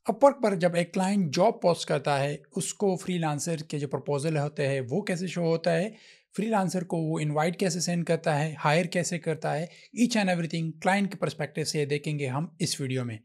Upwork पर जब एक क्लाइंट जॉब पोस्ट करता है, उसको फ्रीलांसर के जो प्रपोज़ल होते हैं, वो कैसे शो होता है, फ्रीलांसर को वो इनवाइट कैसे सेंड करता है, हायर कैसे करता है, ईच एंड एवरीथिंग क्लाइंट के पर्सपेक्टिव से देखेंगे हम इस वीडियो में।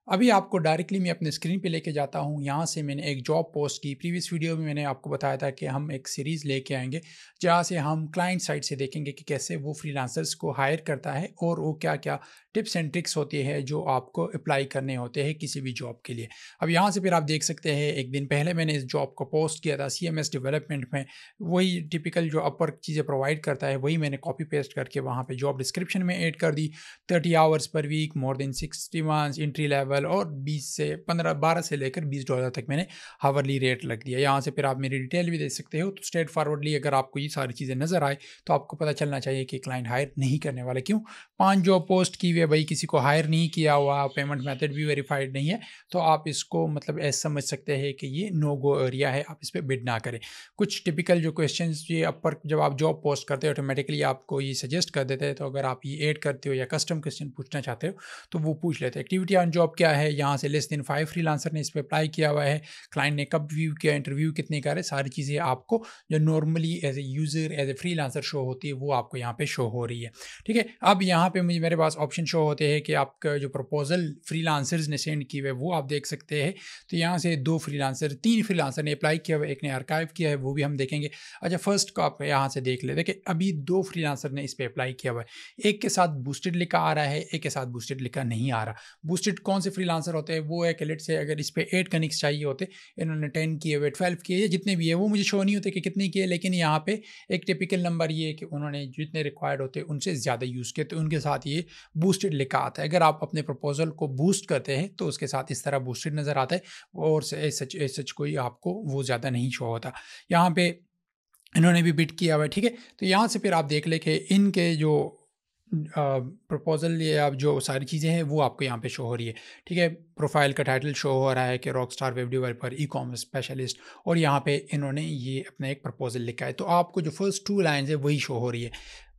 अभी आपको डायरेक्टली मैं अपने स्क्रीन पे लेके जाता हूँ। यहाँ से मैंने एक जॉब पोस्ट की। प्रीवियस वीडियो में मैंने आपको बताया था कि हम एक सीरीज़ लेके आएँगे, जहाँ से हम क्लाइंट साइड से देखेंगे कि कैसे वो फ्रीलांसर्स को हायर करता है और वो क्या-क्या टिप्स एंड ट्रिक्स होती है जो आपको अप्लाई करने होते हैं किसी भी जॉब के लिए। अब यहाँ से फिर आप देख सकते हैं, 1 दिन पहले मैंने इस जॉब को पोस्ट किया था सीएमएस डेवलपमेंट में। वही टिपिकल जो अपवर्क चीज़ें प्रोवाइड करता है, वही मैंने कॉपी पेस्ट करके वहाँ पे जॉब डिस्क्रिप्शन में ऐड कर दी। 30 hours per week, more than 60 months, entry level और 20 से 15 12 से लेकर $20 तक मैंने हावरली रेट रख दिया। यहाँ से फिर आप मेरी डिटेल भी देख सकते हो। तो स्ट्रेट फॉरवर्डली अगर आपको ये सारी चीज़ें नज़र आए, तो आपको पता चलना चाहिए कि क्लाइंट हायर नहीं करने वाला। क्यों? 5 जॉब पोस्ट की हुई है भाई, किसी को हायर नहीं किया हुआ, पेमेंट मेथड भी वेरीफाइड नहीं है, तो आप इसको मतलब ऐसा समझ सकते हैं कि ये नो गो एरिया है, आप इस पे बिड ना करें। कुछ टिपिकल जो क्वेश्चंस ये अपर जब आप जॉब पोस्ट करते हो, ऑटोमेटिकली आपको ये सजेस्ट कर देते हैं। तो अगर आप ये ऐड करते हो या कस्टम क्वेश्चन पूछना चाहते हो, तो वो पूछ लेते हैं। एक्टिविटी ऑन जॉब क्या है, यहाँ से लेस देन 5 फ्रीलांसर ने इस पे अप्लाई किया हुआ है, क्लाइंट ने कब व्यू किया, इंटरव्यू कितने करे, सारी चीज़ें आपको जो normally as a user, as a freelancer show होती है, वो आपको यहाँ पे शो हो रही है। ठीक है? अब यहाँ पे मुझे मेरे पास ऑप्शन शो होते हैं कि आपका जो प्रपोज़ल फ्रीलांसर्स ने सेंड किए हुए, वो आप देख सकते हैं। तो यहाँ से 2 फ्रीलांसर 3 फ्रीलांसर ने अप्लाई किया हुआ है, एक ने आर्काइव किया है, वो भी हम देखेंगे। अच्छा, फर्स्ट को आप यहाँ से देख लें। देखिए, अभी 2 फ्रीलांसर ने इस पे अप्लाई किया हुआ है। एक के साथ बूस्टेड लिखा आ रहा है, एक के साथ बूस्टेड लिखा नहीं आ रहा। बूस्टेड कौन से फ्रीलांसर होते हैं? वो है कि लेट्स से अगर इस पे 8 कनेक्ट्स चाहिए होते, इन्होंने 10 किए हुए, 12 किए, या जितने भी है, वो मुझे शो नहीं होते कि कितने किए, लेकिन यहाँ पे एक टिपिकल नंबर ये है कि उन्होंने जितने रिक्वायर्ड होते हैं, उनसे ज़्यादा यूज़ किए, तो उनके साथ ये बूस्टेड लिखा आता है। अगर आप अपने प्रपोज़ल को बूस्ट करते हैं, तो उसके साथ इस तरह बूस्टेड नज़र आता है और एज़ सच कोई आपको वो ज़्यादा नहीं शो होता। यहाँ पे इन्होंने भी बिड किया हुआ है, ठीक है? तो यहाँ से फिर आप देख लें कि इनके जो प्रपोज़ल या जो सारी चीज़ें हैं, वो आपको यहाँ पे शो हो रही है, ठीक है? प्रोफ़ाइल का टाइटल शो हो रहा है कि rockstar web developer, ecommerce specialist, और यहाँ पे इन्होंने ये अपना एक प्रपोज़ल लिखा है। तो आपको जो फर्स्ट 2 लाइन्स है, वही शो हो रही है।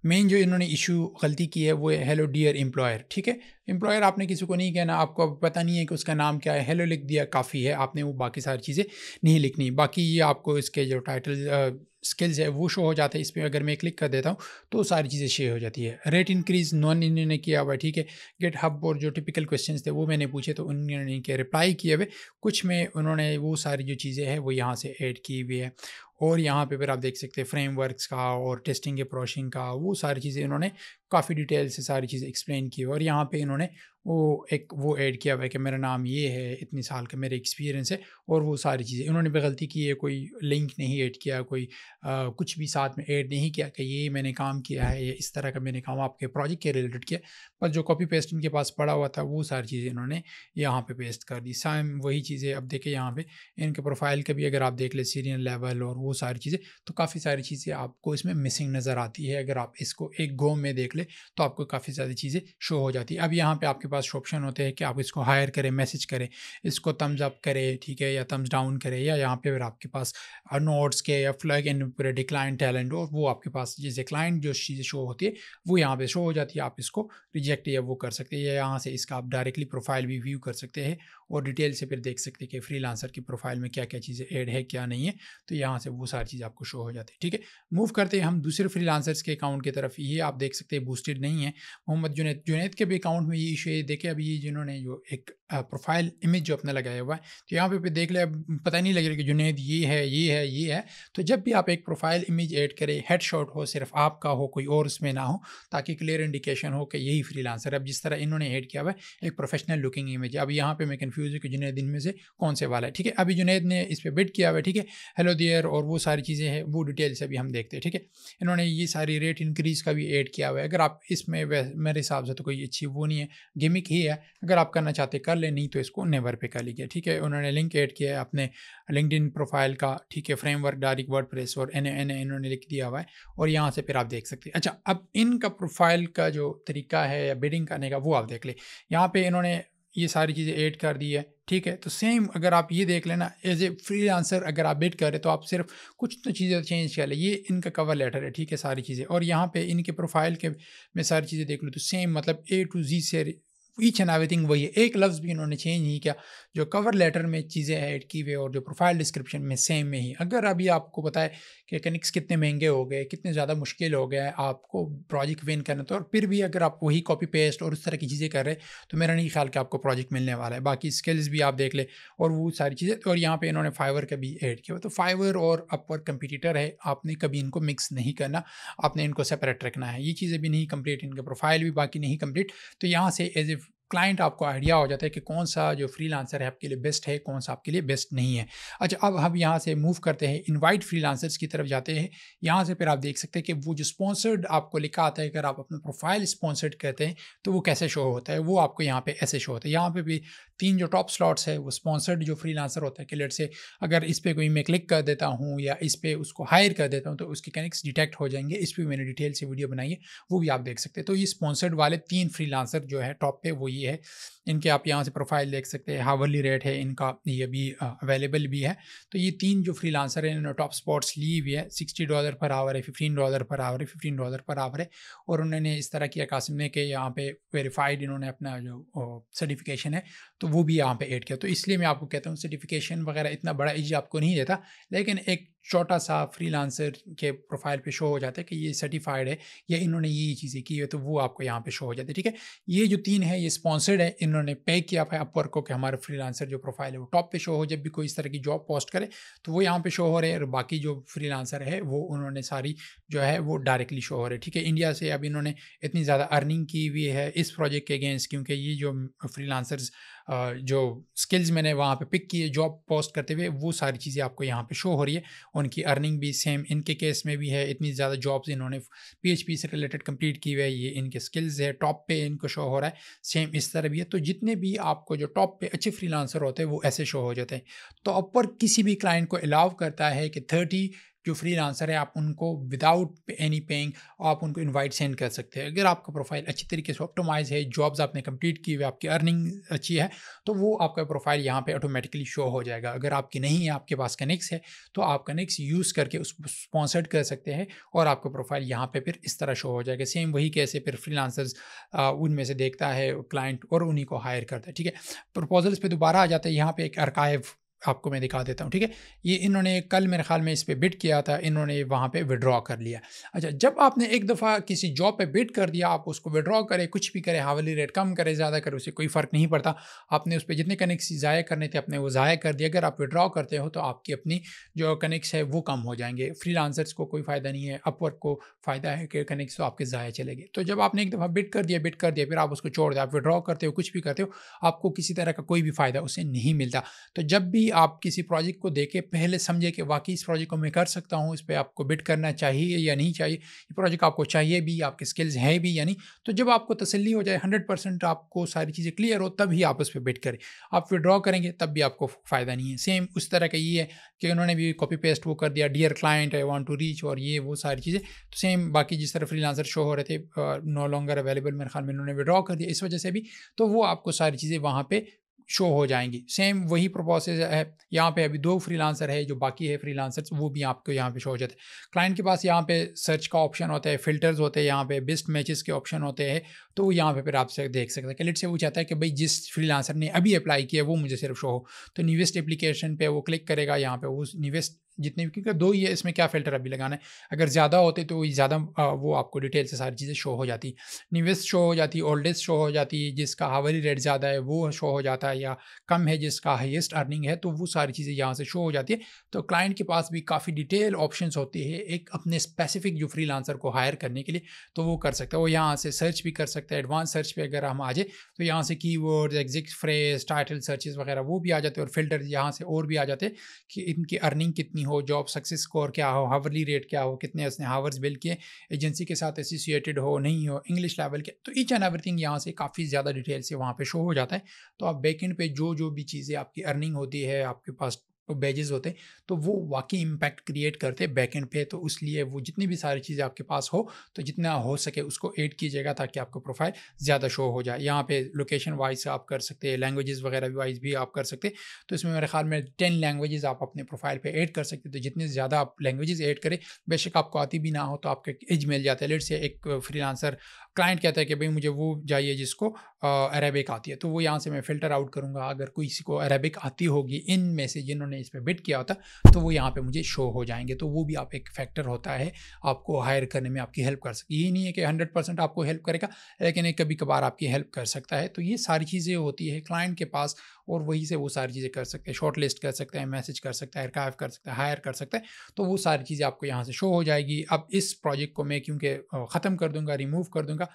मेन जो इन्होंने इश्यू गलती की है, वो है हेलो डियर एम्प्लॉयर, ठीक है? एम्प्लॉयर आपने किसी को नहीं कहना, आपको अब पता नहीं है कि उसका नाम क्या है, हेलो लिख दिया काफ़ी है, आपने वो बाकी सारी चीज़ें नहीं लिखनी। बाकी ये आपको इसके जो टाइटल स्किल्स है, वो शो हो जाते हैं। इस पे अगर मैं क्लिक कर देता हूँ, तो सारी चीज़ें शेयर हो जाती है। रेट इंक्रीज़ नॉन इन्होंने किया हुआ है, ठीक है? गिटहब और जो टिपिकल क्वेश्चंस थे, वो मैंने पूछे, तो उन्होंने इनके रिप्लाई किए हुए। कुछ में उन्होंने वो सारी जो चीज़ें हैं, वो यहाँ से ऐड की हुई है। और यहाँ पे फिर आप देख सकते हैं फ्रेमवर्क्स का और टेस्टिंग अप्रोचिंग का, वो सारी चीज़ें इन्होंने काफ़ी डिटेल से सारी चीज़ें एक्सप्लेन की है। और यहाँ पे इन्होंने वो ऐड किया हुआ है कि मेरा नाम ये है, इतने साल का मेरा एक्सपीरियंस है, और वो सारी चीज़ें इन्होंने भी गलती की है। कोई लिंक नहीं ऐड किया, कोई कुछ भी साथ में ऐड नहीं किया कि ये मैंने काम किया है या इस तरह का मैंने काम आपके प्रोजेक्ट के रिलेटेड किया। पर जो कॉपी पेस्ट इनके पास पड़ा हुआ था, वो सारी चीज़ें इन्होंने यहाँ पे पेस्ट कर दी। सेम वही चीज़ें अब देखिए, यहाँ पे इनके प्रोफाइल का भी अगर आप देख लें, सीनियर लेवल और वो सारी चीज़ें, तो काफ़ी सारी चीज़ें आपको इसमें मिसिंग नज़र आती है। अगर आप इसको एक गो में देख लें, तो आपको काफ़ी सारी चीज़ें शो हो जाती है। अब यहाँ पे आपके पास ऑप्शन होते हैं कि आप इसको हायर करें, मैसेज करें, इसको थम्स अप करें, ठीक है, या थम्स डाउन करें, या यहाँ पे अगर आपके पास नोट्स के या फ्लैग एंड पूरे डिक्लाइन टैलेंट हो, वो आपके पास जैसे क्लाइंट जो चीज़ें शो होती है, वो यहाँ पे शो हो जाती है। आप इसको रिजेक्ट या वो कर सकते हैं, या यहाँ से इसका आप डायरेक्टली प्रोफाइल भी व्यू कर सकते हैं और डिटेल से फिर देख सकते हैं कि फ्रीलांसर की प्रोफाइल में क्या क्या चीज़ें ऐड है, क्या नहीं है। तो यहाँ से वो सारी चीज़ें आपको शो हो जाती है, ठीक है? मूव करते हैं हम दूसरे फ्रीलांसर्स के अकाउंट की तरफ। ये आप देख सकते हैं बूस्टेड नहीं है। मोहम्मद जुनैद जुनैद के भी अकाउंट में ये इशू है। देखिए, अभी ये जिन्होंने जो एक प्रोफाइल इमेज जो अपना लगाया हुआ है, तो यहाँ पे देख ले, अब पता नहीं लग रहा कि जुनैद ये है, ये है, ये है। तो जब भी आप एक प्रोफाइल इमेज ऐड करें, हेडशॉट हो, सिर्फ आपका हो, कोई और उसमें ना हो, ताकि क्लियर इंडिकेशन हो कि यही फ्रीलांसर है। अब जिस तरह इन्होंने ऐड किया हुआ है, एक प्रोफेशनल लुकिंग इमेज है। अब यहाँ पे मैं कंफ्यूज हूँ कि जुनैद इनमें से कौन से वाला है, ठीक है? अभी जुनैद ने इस पर बिड किया हुआ है, ठीक है? हेलो देयर और वो सारी चीज़ें हैं, वो डिटेल से अभी हम देखते हैं, ठीक है? इन्होंने ये सारी रेट इंक्रीज़ का भी ऐड किया हुआ है। अगर आप इसमें मेरे हिसाब से तो कोई अच्छी वो नहीं है, गिमिक ही है। अगर आप करना चाहते कर लें, नहीं तो इसको नेवर पे कर लीजिए, ठीक है? उन्होंने लिंक ऐड किया है अपने लिंक्डइन प्रोफाइल का, ठीक है? फ्रेमवर्क, डायरेक्ट वर्डप्रेस और एन इन्होंने लिख दिया हुआ है, और यहाँ से फिर आप देख सकते हैं। अच्छा, अब इनका प्रोफाइल का जो तरीका है या बिडिंग करने का, वो आप देख लें। यहाँ पे इन्होंने ये सारी चीज़ें ऐड कर दी है, ठीक है। तो सेम अगर आप ये देख लेना एज ए फ्रीलांसर अगर आप बिड करें तो आप सिर्फ कुछ तो चीज़ें चेंज कर लें। ये इनका कवर लेटर है, ठीक है, सारी चीज़ें। और यहाँ पे इनके प्रोफाइल के मैं सारी चीज़ें देख लूँ तो सेम मतलब ए टू जी से ईच एंड एवरीथिंग वही है, एक लफ्ज़ भी इन्होंने चेंज नहीं किया। जो कवर लेटर में चीज़ें ऐड की हुई और जो प्रोफाइल डिस्क्रिप्शन में सेम में ही। अगर अभी आपको पता है कि कनिक्स कितने महंगे हो गए, कितने ज़्यादा मुश्किल हो गया है आपको प्रोजेक्ट विन करना, तो और फिर भी अगर आप वही कॉपी पेस्ट और उस तरह की चीज़ें कर रहे हैं, तो मेरा नहीं ख्याल कि आपको प्रोजेक्ट मिलने वाला है। बाकी स्किल्स भी आप देख लें और वो सारी चीज़ें। और यहाँ पे इन्होंने फाइवर का भी ऐड किया हुआ। तो फाइवर और अपवर्क कंपटीटर है, आपने कभी इनको मिक्स नहीं करना, आपने इनको सेपरेट रखना है। ये चीज़ें भी नहीं कंप्लीट, इनका प्रोफाइल भी बाकी नहीं कंप्लीट। तो यहाँ से एज ए क्लाइंट आपको आइडिया हो जाता है कि कौन सा जो फ्रीलांसर है आपके लिए बेस्ट है, कौन सा आपके लिए बेस्ट नहीं है। अच्छा, अब हम यहाँ से मूव करते हैं, इनवाइट फ्रीलांसर्स की तरफ जाते हैं। यहाँ से फिर आप देख सकते हैं कि वो जो स्पॉन्सर्ड आपको लिखा आता है, अगर आप अपना प्रोफाइल स्पॉन्सर्ड करते हैं तो वो कैसे शो होता है, वो आपको यहाँ पे ऐसे शो होता है। यहाँ पे भी 3 जो टॉप स्लॉट्स है वो स्पॉन्सर्ड जो फ्रीलांसर होता है कि लेट्स से अगर इस पे कोई मैं क्लिक कर देता हूँ या इस पे उसको हायर कर देता हूँ तो उसके कनेक्ट्स डिटेक्ट हो जाएंगे। इस पे मैंने डिटेल से वीडियो बनाई है, वो भी आप देख सकते हैं। तो ये स्पॉन्सर्ड वाले 3 फ्रीलांसर जो है टॉप पे वो ये है। इनके आप यहाँ से प्रोफाइल देख सकते हैं, हावरली रेट है इनका, ये भी अवेलेबल भी है। तो ये 3 जो फ्रीलांसर हैं इन्होंने टॉप स्पॉट्स ली हुई है। $60 पर आवर है, $15 पर आवर है, $15 पर आवर है। और उन्होंने इस तरह किया कासिम ने कि यहाँ पे वेरीफाइड इन्होंने अपना जो सर्टिफिकेशन है तो वो भी यहाँ पे ऐड किया। तो इसलिए मैं आपको कहता हूँ सर्टिफिकेशन वगैरह इतना बड़ा एज आपको नहीं देता, लेकिन एक छोटा सा फ्रीलांसर के प्रोफाइल पे शो हो जाता है कि ये सर्टिफाइड है या इन्होंने ये चीज़ें की है, तो वो आपको यहाँ पे शो हो जाती है, ठीक है। ये जो 3 है ये स्पॉन्सर्ड है, इन्होंने पे किया है अपवर्क को कि हमारे फ्रीलांसर जो प्रोफाइल है वो टॉप पे शो हो। जब भी कोई इस तरह की जॉब पोस्ट करे तो वो यहाँ पे शो हो रहे हैं, और बाकी जो फ्रीलांसर है वो उन्होंने सारी जो है वो डायरेक्टली शो हो रहे हैं, ठीक है। इंडिया से अब इन्होंने इतनी ज़्यादा अर्निंग की हुई है इस प्रोजेक्ट के अगेंस्ट, क्योंकि ये जो फ्रीलांसर्स जो स्किल्स मैंने वहाँ पे पिक किए जॉब पोस्ट करते हुए, वो सारी चीज़ें आपको यहाँ पे शो हो रही है। उनकी अर्निंग भी सेम इनके केस में भी है, इतनी ज़्यादा जॉब्स इन्होंने पीएचपी से रिलेटेड कंप्लीट की हुई है, ये इनके स्किल्स है, टॉप पे इनको शो हो रहा है। सेम इस तरह भी है। तो जितने भी आपको जो टॉप पे अच्छे फ्रीलांसर होते हैं वो ऐसे शो हो जाते हैं। तो अपवर्क किसी भी क्लाइंट को अलाउ करता है कि 30 जो फ्रीलांसर है आप उनको विदाउट एनी पेइंग आप उनको इनवाइट सेंड कर सकते हैं। अगर आपका प्रोफाइल अच्छी तरीके से ऑप्टिमाइज है, जॉब्स आपने कंप्लीट की हुई, आपकी अर्निंग अच्छी है, तो वो आपका प्रोफाइल यहाँ पे ऑटोमेटिकली शो हो जाएगा। अगर आपकी नहीं है, आपके पास कनेक्ट्स है, तो आप कनेक्ट्स यूज़ करके उसको स्पॉन्सर्ड कर सकते हैं और आपका प्रोफाइल यहाँ पे फिर इस तरह शो हो जाएगा। सेम वही कैसे फिर फ्रीलांसर्स उनमें से देखता है क्लाइंट और उन्हीं को हायर करता है, ठीक है। प्रपोजल्स पे दोबारा आ जाता है। यहाँ पे एक आर्काइव आपको मैं दिखा देता हूँ, ठीक है। ये इन्होंने कल मेरे ख्याल में इस पे बिड किया था, इन्होंने वहाँ पे विड्रॉ कर लिया। अच्छा, जब आपने एक दफ़ा किसी जॉब पे बिड कर दिया, आप उसको विड्रॉ करें, कुछ भी करें, हावरली रेट कम करें, ज़्यादा करें, उससे कोई फ़र्क नहीं पड़ता। आपने उस पे जितने कनेक्ट्स ज़ाया करने थे अपने वो ज़ाया कर दिए। अगर आप विड्रॉ करते हो तो आपकी अपनी जो कनेक्ट्स है वो कम हो जाएँगे। फ्रीलांसर्स को कोई फ़ायदा नहीं है, अपवर्क को फ़ायदा है कि कनेक्ट्स तो आपके ज़ाया चले गए। तो जब आपने एक दफ़ा बिड कर दिया, फिर आप उसको छोड़ दें, आप विड्रॉ करते हो, कुछ भी करते हो, आपको किसी तरह का कोई भी फ़ायदा उससे नहीं मिलता। तो जब भी आप किसी प्रोजेक्ट को देखें, पहले समझे कि वाक़ई इस प्रोजेक्ट को मैं कर सकता हूँ, इस पे आपको बिड करना चाहिए या नहीं चाहिए, ये प्रोजेक्ट आपको चाहिए भी, आपके स्किल्स हैं भी या नहीं। तो जब आपको तसल्ली हो जाए, 100% आपको सारी चीज़ें क्लियर हो, तभी आप उस पे बिड करें। आप विड्रॉ करेंगे तब भी आपको फ़ायदा नहीं है। सेम उस तरह का ये है कि उन्होंने भी कॉपी पेस्ट वो कर दिया, dear client I want to reach और ये वो सारी चीज़ें। तो सेम बाकी जिस तरह फ्रीलांसर शो हो रहे थे नो लॉन्गर अवेलेबल, मेरे ख्याल में उन्होंने विड्रॉ कर दिया इस वजह से भी, तो वो आपको सारी चीज़ें वहाँ पे शो हो जाएँगी। सेम वही प्रोसेस है, यहाँ पे अभी 2 फ्रीलांसर है, जो बाकी है फ्रीलांसर्स वो भी आपको यहाँ पे शो हो जाते हैं। क्लाइंट के पास यहाँ पे सर्च का ऑप्शन होता है, फ़िल्टर्स होते हैं, यहाँ पे बेस्ट मैचेस के ऑप्शन होते हैं, तो वो यहाँ पे फिर आप से देख सकते हैं कि लेट्स से वो चाहता है कि भई जिस फ्रीलांसर ने अभी अप्लाई किया है वो मुझे सिर्फ शो हो। तो न्यूएस्ट एप्लीकेशन पे वो क्लिक करेगा, यहाँ पे उस न्यूएस्ट जितने भी, क्योंकि 2 ही है, इसमें क्या फ़िल्टर अभी लगाना है। अगर ज़्यादा होते तो ज़्यादा वो आपको डिटेल से सारी चीज़ें शो हो जाती। न्यूएस्ट शो हो जाती, ओल्डेस्ट शो हो जाती, जिसका हावरली रेट ज़्यादा है वो शो हो जाता है, या कम है जिसका हाईएस्ट अर्निंग है, तो वो सारी चीज़ें यहाँ से शो हो जाती है। तो क्लाइंट के पास भी काफ़ी डिटेल ऑप्शंस होती है एक अपने स्पेसिफिक जो फ्रीलांसर को हायर करने के लिए, तो वो कर सकता है। वो यहाँ से सर्च भी कर सकता है। एडवांस सर्च पे अगर हम आ जाए तो यहाँ से keywords, exact phrase, title searches वगैरह वो भी आ जाते हैं, और फिल्टर यहाँ से और भी आ जाते हैं कि इनकी अर्निंग कितनी हो, जॉब सक्सेस स्कोर क्या हो, हावरली रेट क्या हो, कितने उसने हावर्स बिल किए, एजेंसी के साथ एसोसिएटेड हो नहीं हो, इंग्लिश लेवल के, तो ईच एंड एवरीथिंग यहाँ से काफ़ी ज़्यादा डिटेल से वहाँ पे शो हो जाता है। तो आप बैकएंड पे जो भी चीज़ें आपकी अर्निंग होती है, आपके पास बैजेस होते हैं, तो वो वाक़ई इम्पैक्ट क्रिएट करते हैं बैकएंड पे। तो इसलिए वो जितनी भी सारी चीज़ें आपके पास हो, तो जितना हो सके उसको ऐड कीजिएगा ताकि आपका प्रोफ़ाइल ज़्यादा शो हो जाए। यहाँ पे लोकेशन वाइज़ आप कर सकते हैं, लैंग्वेजेज़ वगैरह वाइज़ भी आप कर सकते हैं। तो इसमें मेरे ख़्याल में 10 लैंग्वेजेज़ आप अपने प्रोफ़ाइल पे ऐड कर सकते हैं। तो जितनी ज़्यादा आप लैंग्वेजेज़ ऐड करें, बेशक आपको आती भी ना हो तो आपको एक एज मिल जाता है। लेट्स से एक फ्रीलांसर क्लाइंट कहता है कि भई मुझे वो चाहिए जिसको अरेबिक आती है, तो वो यहाँ से मैं फ़िल्टर आउट करूँगा। अगर किसी को अरेबिक आती होगी इनमें से जिन्होंने इस पे बिड किया होता, तो वो यहाँ पे मुझे शो हो जाएँगे। तो वो भी आप एक फैक्टर होता है, आपको हायर करने में आपकी हेल्प कर सकती है। ये नहीं है कि 100% आपको हेल्प करेगा, लेकिन ये कभी-कभार आपकी हेल्प कर सकता है। तो ये सारी चीज़ें होती है क्लाइंट के पास और वहीं से वो सारी चीज़ें कर सकते हैं। शॉर्ट लिस्ट कर सकते हैं, मैसेज कर सकता है, आर्काइव कर सकता है, हायर कर सकता है। तो वो सारी चीज़ें आपको यहाँ से शो हो जाएगी। अब इस प्रोजेक्ट को मैं क्योंकि ख़त्म कर दूँगा, रिमूव कर दूँगा,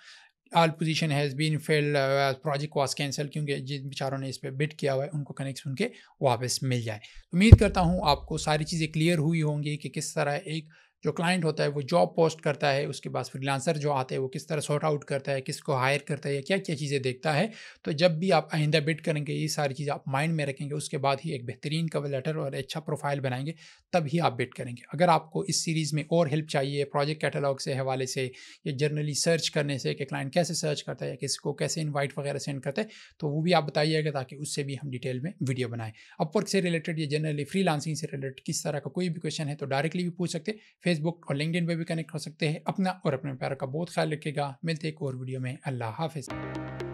all position has been filled, project was cancel, क्योंकि जिन बेचारों ने इस पे बिड किया हुआ है उनको कनेक्शन उनके वापस मिल जाए। उम्मीद करता हूँ आपको सारी चीज़ें क्लियर हुई होंगी कि किस तरह एक जो क्लाइंट होता है वो जॉब पोस्ट करता है, उसके बाद फ्रीलांसर जो आते हैं वो किस तरह सॉर्ट आउट करता है, किसको हायर करता है या क्या-क्या चीज़ें देखता है। तो जब भी आप आइंदा बिड करेंगे ये सारी चीज़ें आप माइंड में रखेंगे, उसके बाद ही एक बेहतरीन कवर लेटर और अच्छा प्रोफाइल बनाएँगे, तभी आप बिड करेंगे। अगर आपको इस सीरीज़ में और हेल्प चाहिए प्रोजेक्ट कैटलॉग से हवाले से या जनरली सर्च करने से कि क्लाइंट कैसे सर्च करता है या किसको कैसे इनवाइट वगैरह सेंड करता है, तो वो भी आप बताइएगा ताकि उससे भी हम डिटेल में वीडियो बनाएँ। अपवर्क से रिलेटेड या जनरली फ्रीलांसिंग से रिलेटेड किस तरह का कोई भी क्वेश्चन है तो डायरेक्टली भी पूछ सकते हैं। फेसबुक और लिंक्डइन पे भी कनेक्ट हो सकते हैं। अपना और अपने प्यार का बहुत ख्याल रखिएगा। मिलते हैं एक और वीडियो में। अल्लाह हाफ़िज़।